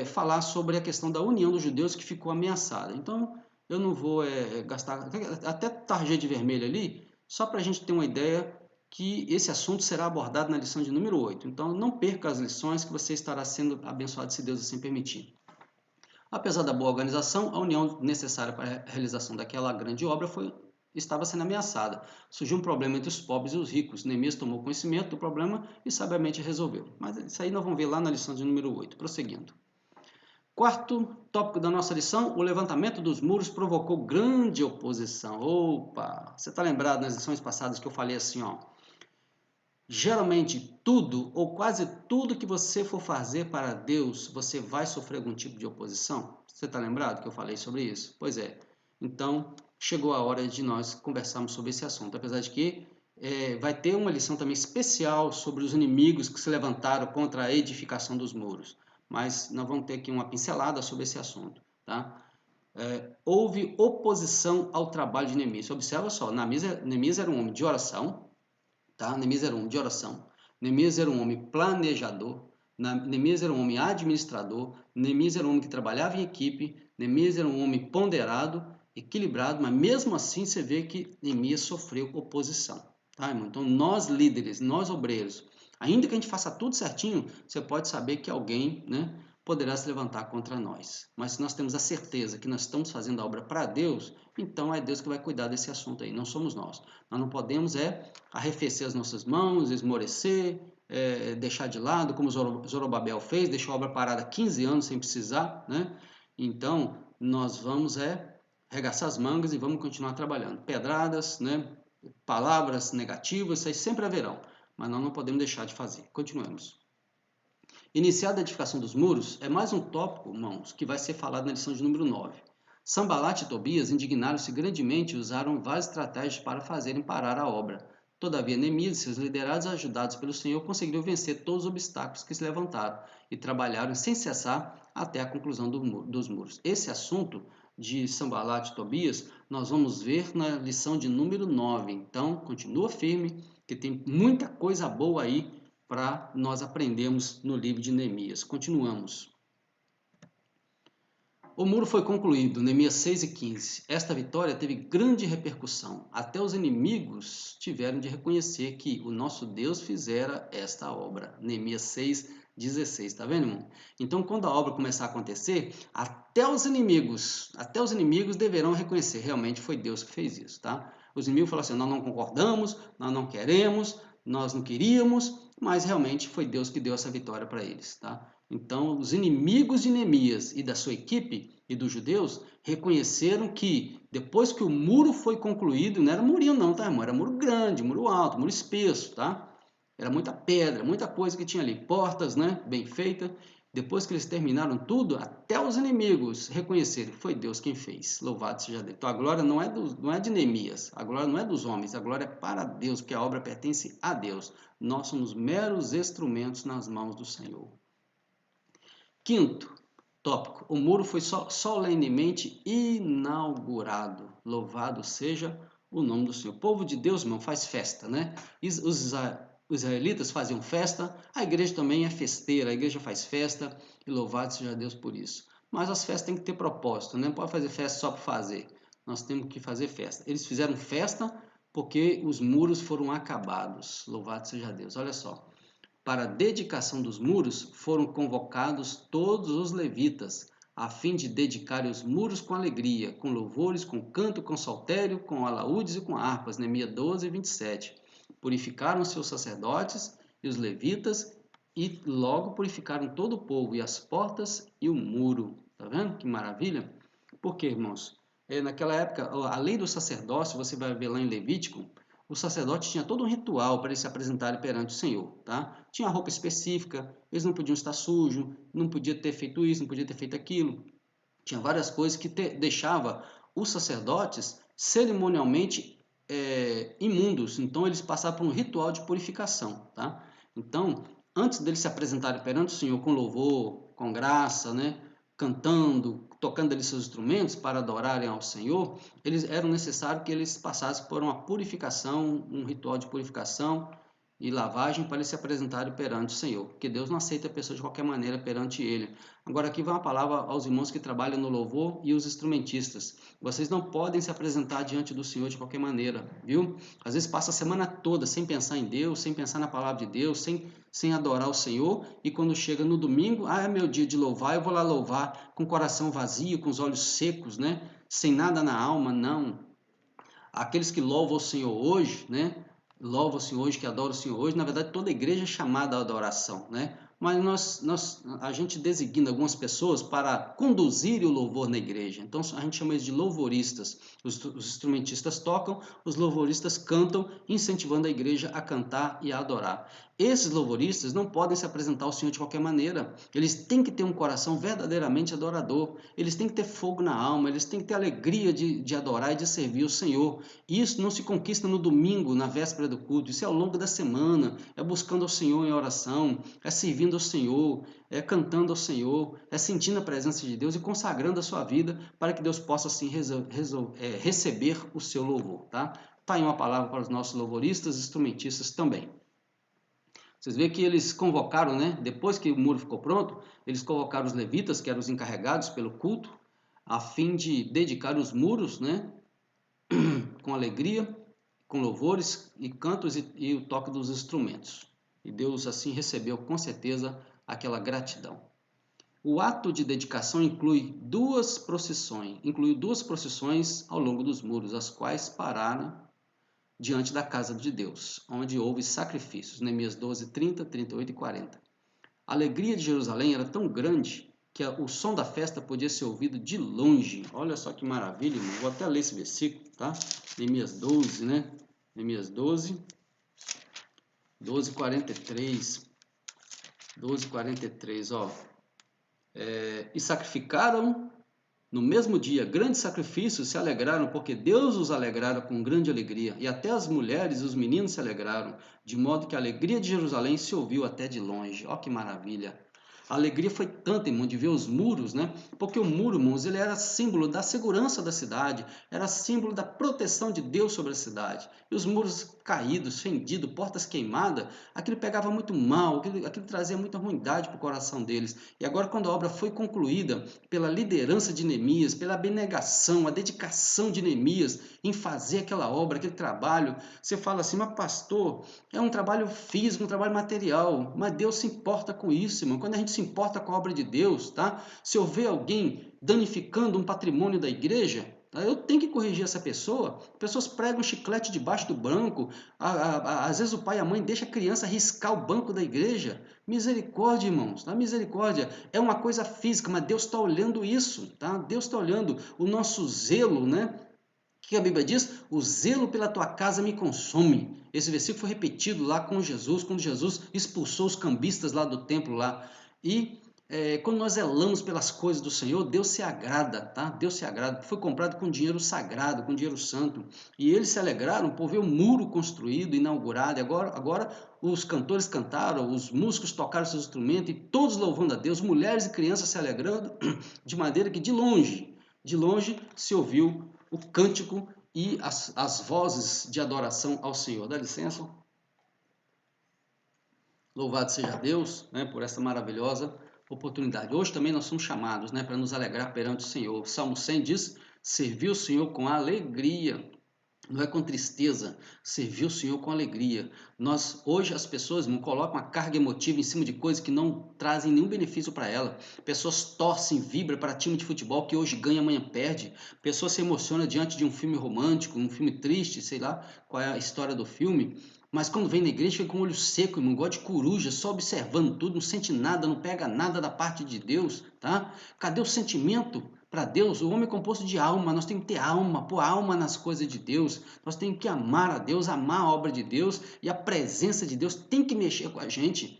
falar sobre a questão da união dos judeus que ficou ameaçada. Então, eu não vou gastar... Até tarjei de vermelho ali, só para a gente ter uma ideia que esse assunto será abordado na lição de número 8. Então, não perca as lições que você estará sendo abençoado se Deus assim permitir. Apesar da boa organização, a união necessária para a realização daquela grande obra estava sendo ameaçada. Surgiu um problema entre os pobres e os ricos. Neemias tomou conhecimento do problema e sabiamente resolveu. Mas isso aí nós vamos ver lá na lição de número 8. Prosseguindo. Quarto tópico da nossa lição, o levantamento dos muros provocou grande oposição. Opa! Você está lembrado nas lições passadas que eu falei assim, ó? Geralmente tudo ou quase tudo que você for fazer para Deus, você vai sofrer algum tipo de oposição? Você está lembrado que eu falei sobre isso? Pois é. Então, chegou a hora de nós conversarmos sobre esse assunto. Apesar de que vai ter uma lição também especial sobre os inimigos que se levantaram contra a edificação dos muros. Mas nós vamos ter aqui uma pincelada sobre esse assunto, tá? Houve oposição ao trabalho de Neemias. Observa só, Neemias era um homem de oração, tá? Neemias era um homem de oração, Neemias era um homem planejador, Neemias era um homem administrador, Neemias era um homem que trabalhava em equipe, Neemias era um homem ponderado, equilibrado, mas mesmo assim você vê que Neemias sofreu oposição, tá, irmão? Então nós líderes, nós obreiros, ainda que a gente faça tudo certinho, você pode saber que alguém, né, poderá se levantar contra nós. Mas se nós temos a certeza que nós estamos fazendo a obra para Deus, então é Deus que vai cuidar desse assunto aí, não somos nós. Nós não podemos arrefecer as nossas mãos, esmorecer, deixar de lado, como Zorobabel fez, deixou a obra parada 15 anos sem precisar, né? Então, nós vamos arregaçar as mangas e vamos continuar trabalhando. Pedradas, né? Palavras negativas, isso aí sempre haverão, mas nós não podemos deixar de fazer. Continuemos. Iniciada a edificação dos muros é mais um tópico, irmãos, que vai ser falado na lição de número 9. Sanbalat e Tobias indignaram-se grandemente e usaram várias estratégias para fazerem parar a obra. Todavia, Neemias e seus liderados, ajudados pelo Senhor, conseguiram vencer todos os obstáculos que se levantaram e trabalharam sem cessar até a conclusão dos muros. Esse assunto de Sanbalat e Tobias nós vamos ver na lição de número 9. Então, continua firme, que tem muita coisa boa aí para nós aprendermos no livro de Neemias. Continuamos. O muro foi concluído, Neemias 6 e 15. Esta vitória teve grande repercussão. Até os inimigos tiveram de reconhecer que o nosso Deus fizera esta obra. Neemias 6, 16. Tá vendo, irmão? Então, quando a obra começar a acontecer, até os inimigos deverão reconhecer, realmente foi Deus que fez isso, tá? Os inimigos falam assim, nós não concordamos, nós não queremos, nós não queríamos, mas realmente foi Deus que deu essa vitória para eles, tá? Então, os inimigos de Neemias e da sua equipe e dos judeus reconheceram que depois que o muro foi concluído, não era murinho não, tá, irmão? Era muro grande, muro alto, muro espesso, tá? Era muita pedra, muita coisa que tinha ali, portas, né, bem feitas. Depois que eles terminaram tudo, até os inimigos reconheceram que foi Deus quem fez. Louvado seja Deus. Então a glória não é de Neemias, a glória não é dos homens, a glória é para Deus, porque a obra pertence a Deus. Nós somos meros instrumentos nas mãos do Senhor. Quinto tópico, o muro foi solenemente inaugurado. Louvado seja o nome do Senhor. O povo de Deus, irmão, faz festa, né? Os israelitas faziam festa, a igreja também é festeira, a igreja faz festa e louvado seja Deus por isso. Mas as festas têm que ter propósito, não pode fazer festa só para fazer. Nós temos que fazer festa. Eles fizeram festa porque os muros foram acabados. Louvado seja Deus. Olha só. Para a dedicação dos muros foram convocados todos os levitas, a fim de dedicarem os muros com alegria, com louvores, com canto, com saltério, com alaúdes e com harpas. Neemias 12, 27. Purificaram seus sacerdotes e os levitas e logo purificaram todo o povo e as portas e o muro. Tá vendo que maravilha? Por quê, irmãos? Naquela época, a lei do sacerdócio, você vai ver lá em Levítico, o sacerdote tinha todo um ritual para eles se apresentarem perante o Senhor, tá? Tinha roupa específica, eles não podiam estar sujos, não podia ter feito isso, não podia ter feito aquilo. Tinha várias coisas que deixava os sacerdotes cerimonialmente imundos. Então eles passavam por um ritual de purificação, tá? Então, antes deles se apresentarem perante o Senhor com louvor, com graça, né? Cantando, tocando ali seus instrumentos para adorarem ao Senhor, eles eram necessário que eles passassem por uma purificação, um ritual de purificação, e lavagem para eles se apresentarem perante o Senhor, porque Deus não aceita a pessoa de qualquer maneira perante Ele. Agora aqui vai uma palavra aos irmãos que trabalham no louvor e os instrumentistas. Vocês não podem se apresentar diante do Senhor de qualquer maneira, viu? Às vezes passa a semana toda sem pensar em Deus, sem pensar na palavra de Deus, sem adorar o Senhor, e quando chega no domingo, é meu dia de louvar, eu vou lá louvar com o coração vazio, com os olhos secos, né? Sem nada na alma, não. Aqueles que louvam o Senhor hoje, né? Louvam o Senhor hoje, que adoram o Senhor hoje, na verdade toda igreja é chamada à adoração, né? Mas a gente designa algumas pessoas para conduzir o louvor na igreja. Então a gente chama eles de louvoristas. Os instrumentistas tocam, os louvoristas cantam, incentivando a igreja a cantar e a adorar. Esses louvoristas não podem se apresentar ao Senhor de qualquer maneira. Eles têm que ter um coração verdadeiramente adorador. Eles têm que ter fogo na alma, eles têm que ter alegria de adorar e de servir o Senhor. E isso não se conquista no domingo, na véspera do culto. Isso é ao longo da semana. É buscando ao Senhor em oração, é servindo ao Senhor, é cantando ao Senhor, é sentindo a presença de Deus e consagrando a sua vida para que Deus possa assim receber o seu louvor, tá? Tá aí uma palavra para os nossos louvoristas e instrumentistas também. Vocês veem que eles convocaram, né? Depois que o muro ficou pronto, eles convocaram os levitas, que eram os encarregados pelo culto, a fim de dedicar os muros, né? Com alegria, com louvores e cantos e o toque dos instrumentos. E Deus assim recebeu com certeza aquela gratidão. O ato de dedicação incluiu duas procissões ao longo dos muros, as quais pararam diante da casa de Deus, onde houve sacrifícios. Neemias 12, 30, 38 e 40. A alegria de Jerusalém era tão grande que o som da festa podia ser ouvido de longe. Olha só que maravilha, irmão. Vou até ler esse versículo, tá? Neemias 12, né? Neemias 12, 12, 43. 12, 43, ó. E sacrificaram no mesmo dia grandes sacrifícios, se alegraram, porque Deus os alegrara com grande alegria, e até as mulheres e os meninos se alegraram, de modo que a alegria de Jerusalém se ouviu até de longe. Ó que maravilha! A alegria foi tanta, irmão, de ver os muros, né? Porque o muro, irmãos, ele era símbolo da segurança da cidade, era símbolo da proteção de Deus sobre a cidade. E os muros caídos, fendidos, portas queimadas, aquilo pegava muito mal, aquilo trazia muita ruindade para o coração deles. E agora, quando a obra foi concluída, pela liderança de Neemias, pela abnegação, a dedicação de Neemias em fazer aquela obra, aquele trabalho, você fala assim, mas pastor, é um trabalho físico, um trabalho material, mas Deus se importa com isso, irmão. Quando a gente se importa com a obra de Deus, tá? Se eu ver alguém danificando um patrimônio da igreja, tá? Eu tenho que corrigir essa pessoa. Pessoas pregam chiclete debaixo do banco, às vezes o pai e a mãe deixam a criança riscar o banco da igreja. Misericórdia, irmãos, tá? Misericórdia. É uma coisa física, mas Deus está olhando isso, tá? Deus está olhando o nosso zelo, né? O que a Bíblia diz? O zelo pela tua casa me consome. Esse versículo foi repetido lá com Jesus, quando Jesus expulsou os cambistas lá do templo lá. E quando nós zelamos pelas coisas do Senhor, Deus se agrada, tá? Deus se agrada. Foi comprado com dinheiro sagrado, com dinheiro santo. E eles se alegraram por ver o muro construído, inaugurado. E agora os cantores cantaram, os músicos tocaram seus instrumentos e todos louvando a Deus, mulheres e crianças se alegrando, de maneira que de longe se ouviu o cântico e as vozes de adoração ao Senhor. Dá licença. Louvado seja Deus, né, por essa maravilhosa oportunidade. Hoje também nós somos chamados, né, para nos alegrar perante o Senhor. Salmo 100 diz, servir o Senhor com alegria. Não é com tristeza, servir o Senhor com alegria. Hoje as pessoas não colocam uma carga emotiva em cima de coisas que não trazem nenhum benefício para ela. Pessoas torcem, vibram para time de futebol que hoje ganha, amanhã perde. Pessoas se emocionam diante de um filme romântico, um filme triste, sei lá qual é a história do filme. Mas quando vem na igreja fica com o olho seco, não gosta de coruja, só observando tudo, não sente nada, não pega nada da parte de Deus, tá? Cadê o sentimento? Para Deus, o homem é composto de alma, nós temos que ter alma, pôr alma nas coisas de Deus, nós temos que amar a Deus, amar a obra de Deus, e a presença de Deus tem que mexer com a gente.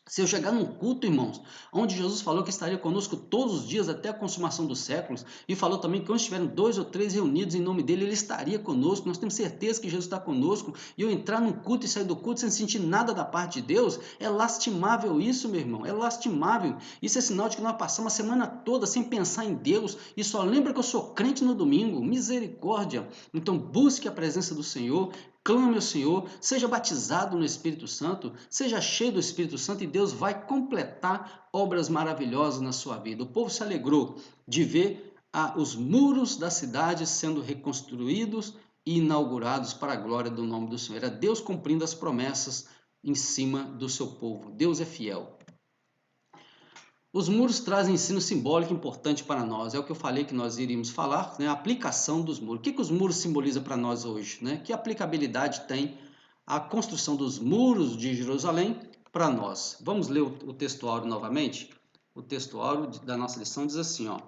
Se eu chegar num culto, irmãos, onde Jesus falou que estaria conosco todos os dias até a consumação dos séculos, e falou também que quando estiverem 2 ou 3 reunidos em nome dele, ele estaria conosco, nós temos certeza que Jesus está conosco, e eu entrar num culto e sair do culto sem sentir nada da parte de Deus, é lastimável isso, meu irmão, é lastimável. Isso é sinal de que nós passamos a semana toda sem pensar em Deus, e só lembra que eu sou crente no domingo, misericórdia. Então busque a presença do Senhor, clame ao Senhor, seja batizado no Espírito Santo, seja cheio do Espírito Santo e Deus vai completar obras maravilhosas na sua vida. O povo se alegrou de ver os muros da cidade sendo reconstruídos e inaugurados para a glória do nome do Senhor. Era Deus cumprindo as promessas em cima do seu povo. Deus é fiel. Os muros trazem ensino simbólico importante para nós. É o que eu falei que nós iríamos falar, né? A aplicação dos muros. O que os muros simbolizam para nós hoje, né? Que aplicabilidade tem a construção dos muros de Jerusalém para nós? Vamos ler o textuário novamente? O textuário da nossa lição diz assim, ó: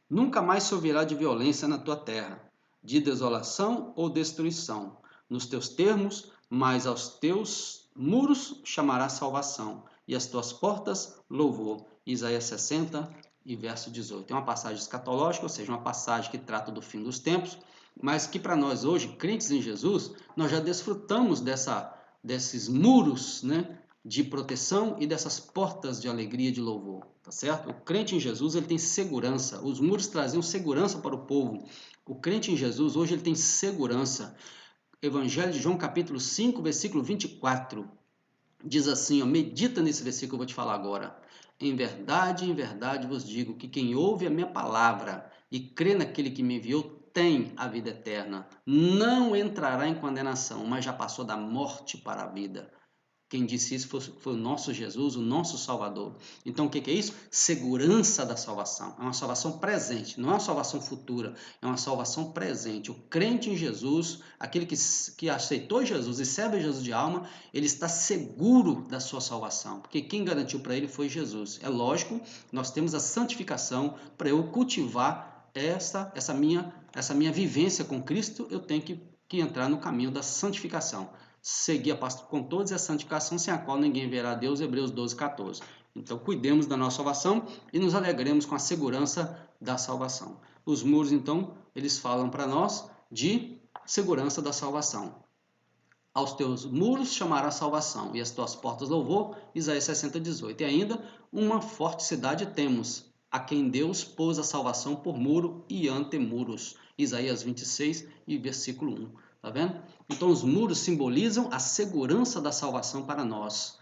Nunca mais se ouvirá de violência na tua terra, de desolação ou destruição, nos teus termos, mas aos teus muros chamará salvação, e as tuas portas louvor. Isaías 60 e verso 18. É uma passagem escatológica, ou seja, uma passagem que trata do fim dos tempos, mas que para nós hoje, crentes em Jesus, nós já desfrutamos desses muros, né, de proteção e dessas portas de alegria e de louvor, tá certo? O crente em Jesus, ele tem segurança. Os muros traziam segurança para o povo. O crente em Jesus, hoje, ele tem segurança. Evangelho de João, capítulo 5, versículo 24. Diz assim, ó, medita nesse versículo que eu vou te falar agora. Em verdade vos digo que quem ouve a minha palavra e crê naquele que me enviou tem a vida eterna. Não entrará em condenação, mas já passou da morte para a vida. Quem disse isso foi o nosso Jesus, o nosso Salvador. Então, o que é isso? Segurança da salvação. É uma salvação presente, não é uma salvação futura, é uma salvação presente. O crente em Jesus, aquele que aceitou Jesus e serve Jesus de alma, ele está seguro da sua salvação, porque quem garantiu para ele foi Jesus. É lógico, nós temos a santificação para eu cultivar essa minha vivência com Cristo, eu tenho que entrar no caminho da santificação. Seguir a paz com todos e a santificação, sem a qual ninguém verá a Deus, Hebreus 12, 14. Então, cuidemos da nossa salvação e nos alegremos com a segurança da salvação. Os muros, então, eles falam para nós de segurança da salvação. Aos teus muros chamará salvação, e as tuas portas louvor, Isaías 60, 18. E ainda, uma forte cidade temos, a quem Deus pôs a salvação por muro e antemuros, Isaías 26 e versículo 1. Tá vendo? Então, os muros simbolizam a segurança da salvação para nós.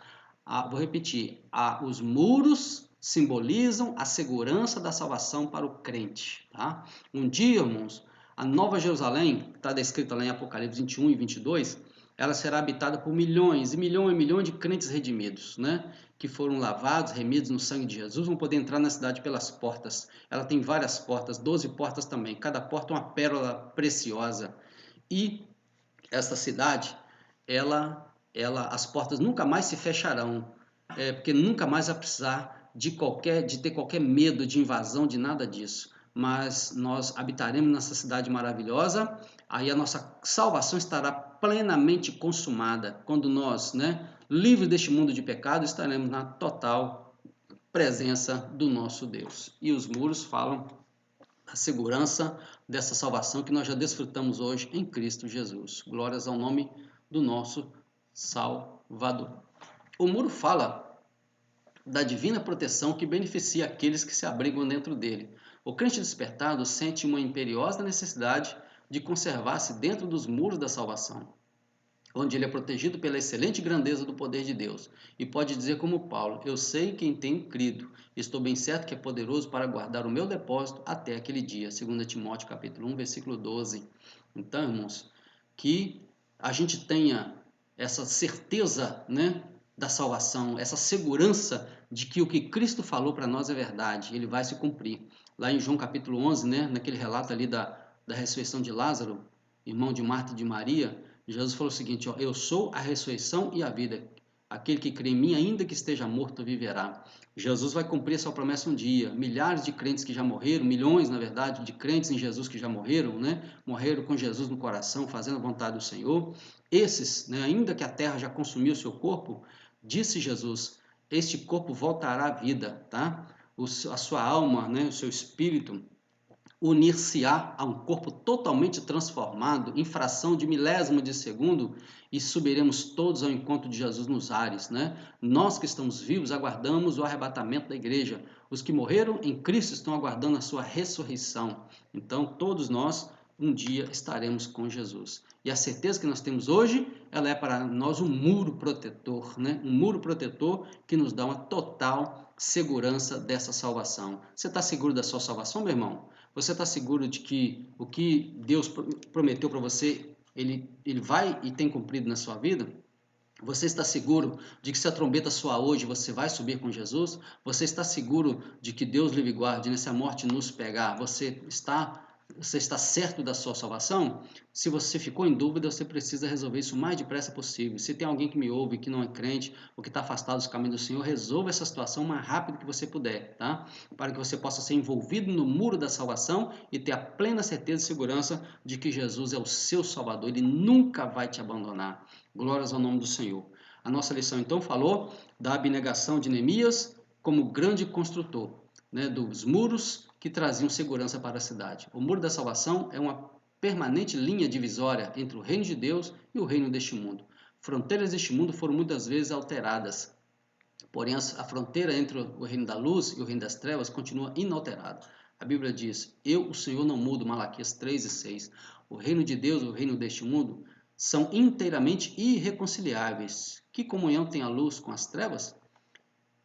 Vou repetir. Os muros simbolizam a segurança da salvação para o crente. Tá? Um dia, irmãos, a Nova Jerusalém, está descrita lá em Apocalipse 21 e 22, ela será habitada por milhões e milhões de crentes redimidos, né? Que foram lavados, remidos no sangue de Jesus, vão poder entrar na cidade pelas portas. Ela tem várias portas, 12 portas também, cada porta uma pérola preciosa. E essa cidade, as portas nunca mais se fecharão, porque nunca mais vai precisar de ter qualquer medo de invasão, de nada disso. Mas nós habitaremos nessa cidade maravilhosa, aí a nossa salvação estará plenamente consumada, quando nós, né, livres deste mundo de pecado, estaremos na total presença do nosso Deus. E os muros falam a segurança dessa salvação que nós já desfrutamos hoje em Cristo Jesus. Glórias ao nome do nosso Salvador. O muro fala da divina proteção que beneficia aqueles que se abrigam dentro dele. O crente despertado sente uma imperiosa necessidade de conservar-se dentro dos muros da salvação, onde ele é protegido pela excelente grandeza do poder de Deus, e pode dizer como Paulo, eu sei quem tenho crido, estou bem certo que é poderoso para guardar o meu depósito até aquele dia, 2 Timóteo capítulo 1, versículo 12. Então, irmãos, que a gente tenha essa certeza, né, da salvação, essa segurança de que o que Cristo falou para nós é verdade, ele vai se cumprir. Lá em João capítulo 11, né, naquele relato ali da ressurreição de Lázaro, irmão de Marta e de Maria, Jesus falou o seguinte, ó, eu sou a ressurreição e a vida. Aquele que crê em mim, ainda que esteja morto, viverá. Jesus vai cumprir essa promessa um dia. Milhares de crentes que já morreram, milhões, na verdade, de crentes em Jesus que já morreram, né? Morreram com Jesus no coração, fazendo a vontade do Senhor. Esses, né, ainda que a terra já consumiu o seu corpo, disse Jesus, este corpo voltará à vida, tá? A sua alma, né, o seu espírito, unir-se-á a um corpo totalmente transformado em fração de milésimo de segundo e subiremos todos ao encontro de Jesus nos ares, né? Nós que estamos vivos aguardamos o arrebatamento da igreja. Os que morreram em Cristo estão aguardando a sua ressurreição. Então, todos nós um dia estaremos com Jesus. E a certeza que nós temos hoje, ela é para nós um muro protetor, né? Um muro protetor que nos dá uma total segurança dessa salvação. Você está seguro da sua salvação, meu irmão? Você está seguro de que o que Deus prometeu para você, ele vai e tem cumprido na sua vida? Você está seguro de que se a trombeta soar hoje, você vai subir com Jesus? Você está seguro de que Deus livre e guarde, né, se a morte nos pegar, você está certo da sua salvação? Se você ficou em dúvida, você precisa resolver isso o mais depressa possível. Se tem alguém que me ouve, que não é crente, ou que está afastado dos caminhos do Senhor, resolva essa situação o mais rápido que você puder, tá? Para que você possa ser envolvido no muro da salvação e ter a plena certeza e segurança de que Jesus é o seu Salvador. Ele nunca vai te abandonar. Glórias ao nome do Senhor. A nossa lição então falou da abnegação de Neemias como grande construtor, né, dos muros que traziam segurança para a cidade. O muro da salvação é uma permanente linha divisória entre o reino de Deus e o reino deste mundo. Fronteiras deste mundo foram muitas vezes alteradas, porém a fronteira entre o reino da luz e o reino das trevas continua inalterada. A Bíblia diz: Eu, o Senhor, não mudo, Malaquias 3 e 6. O reino de Deus e o reino deste mundo são inteiramente irreconciliáveis. Que comunhão tem a luz com as trevas?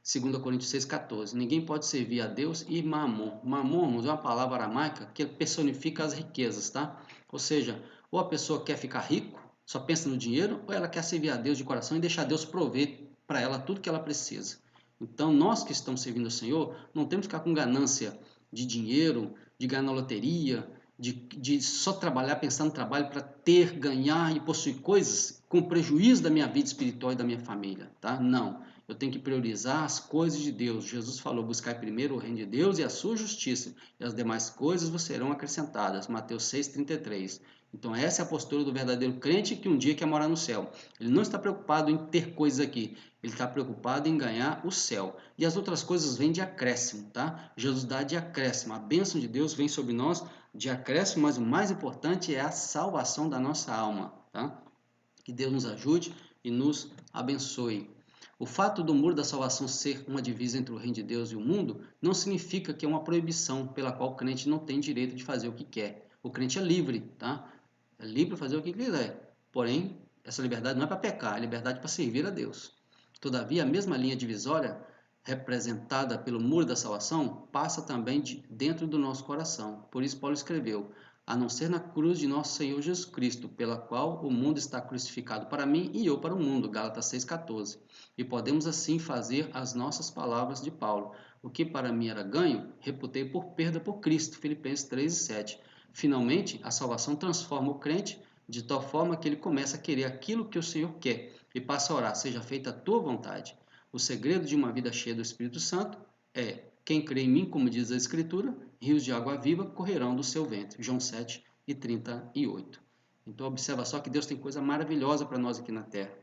2 Coríntios 6,14. Ninguém pode servir a Deus e Mamon. Mamon é uma palavra aramaica que personifica as riquezas, tá? Ou seja, ou a pessoa quer ficar rico, só pensa no dinheiro, ou ela quer servir a Deus de coração e deixar Deus prover para ela tudo que ela precisa. Então, nós que estamos servindo o Senhor, não temos que ficar com ganância de dinheiro, de ganhar na loteria, de só trabalhar, pensar no trabalho para ter, ganhar e possuir coisas com prejuízo da minha vida espiritual e da minha família, tá? Não. Eu tenho que priorizar as coisas de Deus. Jesus falou: buscar primeiro o reino de Deus e a sua justiça, e as demais coisas vos serão acrescentadas. Mateus 6,33. Então essa é a postura do verdadeiro crente que um dia quer morar no céu. Ele não está preocupado em ter coisas aqui, ele está preocupado em ganhar o céu. E as outras coisas vêm de acréscimo, tá? Jesus dá de acréscimo. A bênção de Deus vem sobre nós de acréscimo, mas o mais importante é a salvação da nossa alma, tá? Que Deus nos ajude e nos abençoe. O fato do muro da salvação ser uma divisa entre o reino de Deus e o mundo não significa que é uma proibição pela qual o crente não tem direito de fazer o que quer. O crente é livre, tá? É livre para fazer o que quiser. Porém, essa liberdade não é para pecar, é liberdade para servir a Deus. Todavia, a mesma linha divisória representada pelo muro da salvação passa também dentro do nosso coração. Por isso Paulo escreveu: a não ser na cruz de nosso Senhor Jesus Cristo, pela qual o mundo está crucificado para mim e eu para o mundo. Gálatas 6,14. E podemos assim fazer as nossas palavras de Paulo: o que para mim era ganho, reputei por perda por Cristo. Filipenses 3,7. Finalmente, a salvação transforma o crente de tal forma que ele começa a querer aquilo que o Senhor quer e passa a orar: seja feita a tua vontade. O segredo de uma vida cheia do Espírito Santo é: quem crê em mim, como diz a Escritura, rios de água viva correrão do seu ventre. João 7:38. Então observa só que Deus tem coisa maravilhosa para nós aqui na terra.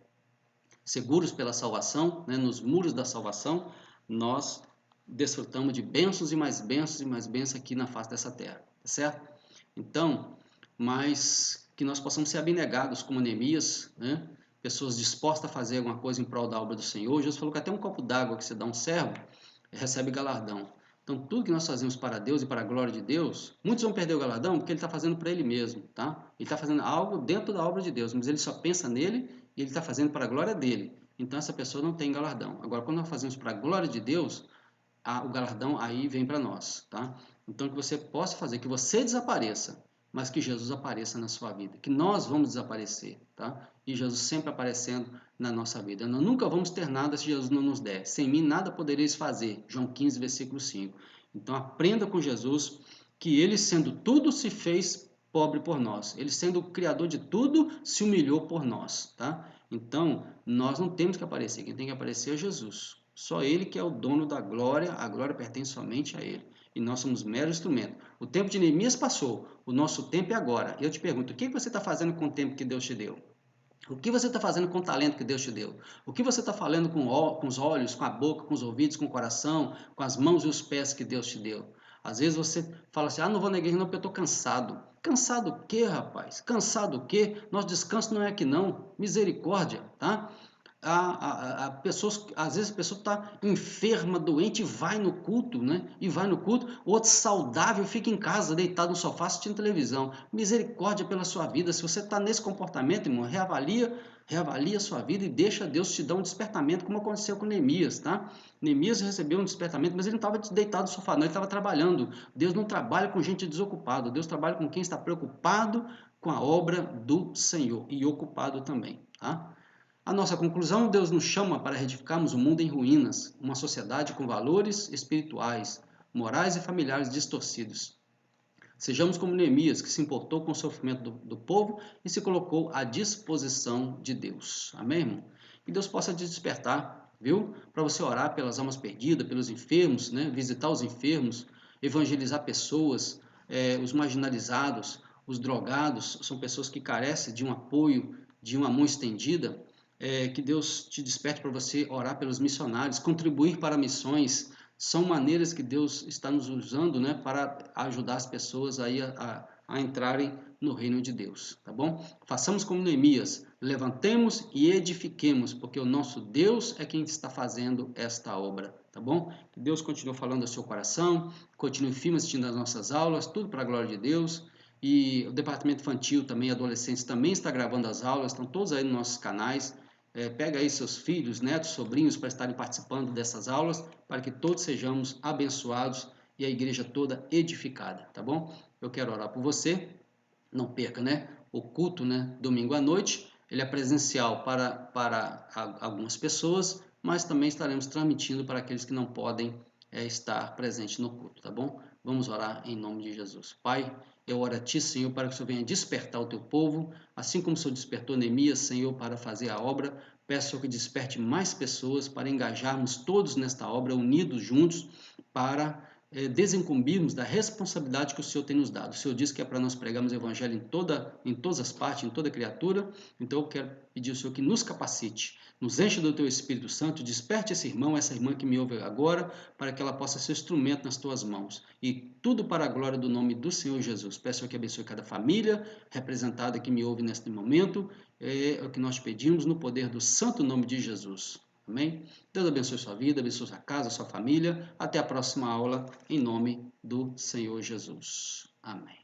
Seguros pela salvação, né, nos muros da salvação, nós desfrutamos de bênçãos e mais bênçãos e mais bênçãos aqui na face dessa terra, tá certo? Então, mas que nós possamos ser abnegados como Neemias, né? Pessoas dispostas a fazer alguma coisa em prol da obra do Senhor. Jesus falou que até um copo d'água que você dá a um servo, recebe galardão. Então, tudo que nós fazemos para Deus e para a glória de Deus, muitos vão perder o galardão porque ele está fazendo para ele mesmo, tá? Ele está fazendo algo dentro da obra de Deus, mas ele só pensa nele e ele está fazendo para a glória dele. Então, essa pessoa não tem galardão. Agora, quando nós fazemos para a glória de Deus, o galardão aí vem para nós, tá? Então, que você possa fazer, que você desapareça, mas que Jesus apareça na sua vida, que nós vamos desaparecer, tá? E Jesus sempre aparecendo na nossa vida. Nós nunca vamos ter nada se Jesus não nos der. Sem mim nada podereis fazer. João 15, versículo 5. Então aprenda com Jesus que ele sendo tudo se fez pobre por nós. Ele sendo o criador de tudo se humilhou por nós, tá? Então nós não temos que aparecer. Quem tem que aparecer é Jesus. Só ele que é o dono da glória. A glória pertence somente a ele. E nós somos mero instrumento. O tempo de Neemias passou, o nosso tempo é agora. Eu te pergunto, o que você está fazendo com o tempo que Deus te deu? O que você está fazendo com o talento que Deus te deu? O que você está falando com os olhos, com a boca, com os ouvidos, com o coração, com as mãos e os pés que Deus te deu? Às vezes você fala assim: não vou na igreja não porque eu estou cansado. Cansado o quê, rapaz? Cansado o quê? Nosso descanso não é aqui não. Misericórdia, tá? pessoas, às vezes a pessoa está enferma, doente, e vai no culto, né? E vai no culto. Outro saudável fica em casa, deitado no sofá, assistindo televisão. Misericórdia pela sua vida. Se você está nesse comportamento, irmão, reavalia a sua vida e deixa Deus te dar um despertamento, como aconteceu com Neemias, tá? Neemias recebeu um despertamento, mas ele não estava deitado no sofá, não, ele estava trabalhando. Deus não trabalha com gente desocupada, Deus trabalha com quem está preocupado com a obra do Senhor e ocupado também, tá? A nossa conclusão, Deus nos chama para edificarmos um mundo em ruínas, uma sociedade com valores espirituais, morais e familiares distorcidos. Sejamos como Neemias, que se importou com o sofrimento do povo e se colocou à disposição de Deus. Amém, irmão? Que Deus possa te despertar, viu? Para você orar pelas almas perdidas, pelos enfermos, né? Visitar os enfermos, evangelizar pessoas, os marginalizados, os drogados, são pessoas que carecem de um apoio, de uma mão estendida. Que Deus te desperte para você orar pelos missionários, contribuir para missões, são maneiras que Deus está nos usando, né, para ajudar as pessoas aí a entrarem no reino de Deus, tá bom? Façamos como Neemias, levantemos e edifiquemos, porque o nosso Deus é quem está fazendo esta obra, tá bom? Que Deus continue falando ao seu coração, continue firme assistindo às nossas aulas, tudo para a glória de Deus. E o departamento infantil também, adolescentes também está gravando as aulas, estão todos aí nos nossos canais. Pega aí seus filhos, netos, sobrinhos para estarem participando dessas aulas, para que todos sejamos abençoados e a igreja toda edificada, tá bom? Eu quero orar por você, não perca, né? O culto, né? Domingo à noite, ele é presencial para algumas pessoas, mas também estaremos transmitindo para aqueles que não podem estar presentes no culto, tá bom? Vamos orar em nome de Jesus. Pai, eu oro a Ti, Senhor, para que o Senhor venha despertar o Teu povo, assim como o Senhor despertou Neemias, Senhor, para fazer a obra. Peço, Senhor, que desperte mais pessoas para engajarmos todos nesta obra, unidos juntos, para desincumbirmos da responsabilidade que o Senhor tem nos dado. O Senhor diz que é para nós pregarmos o Evangelho em todas as partes, em toda criatura. Então eu quero pedir ao Senhor que nos capacite, nos enche do Teu Espírito Santo, desperte esse irmão, essa irmã que me ouve agora, para que ela possa ser instrumento nas Tuas mãos. E tudo para a glória do nome do Senhor Jesus. Peço ao Senhor que abençoe cada família representada que me ouve neste momento. É o que nós pedimos no poder do santo nome de Jesus. Amém? Deus abençoe sua vida, abençoe sua casa, sua família. Até a próxima aula, em nome do Senhor Jesus. Amém.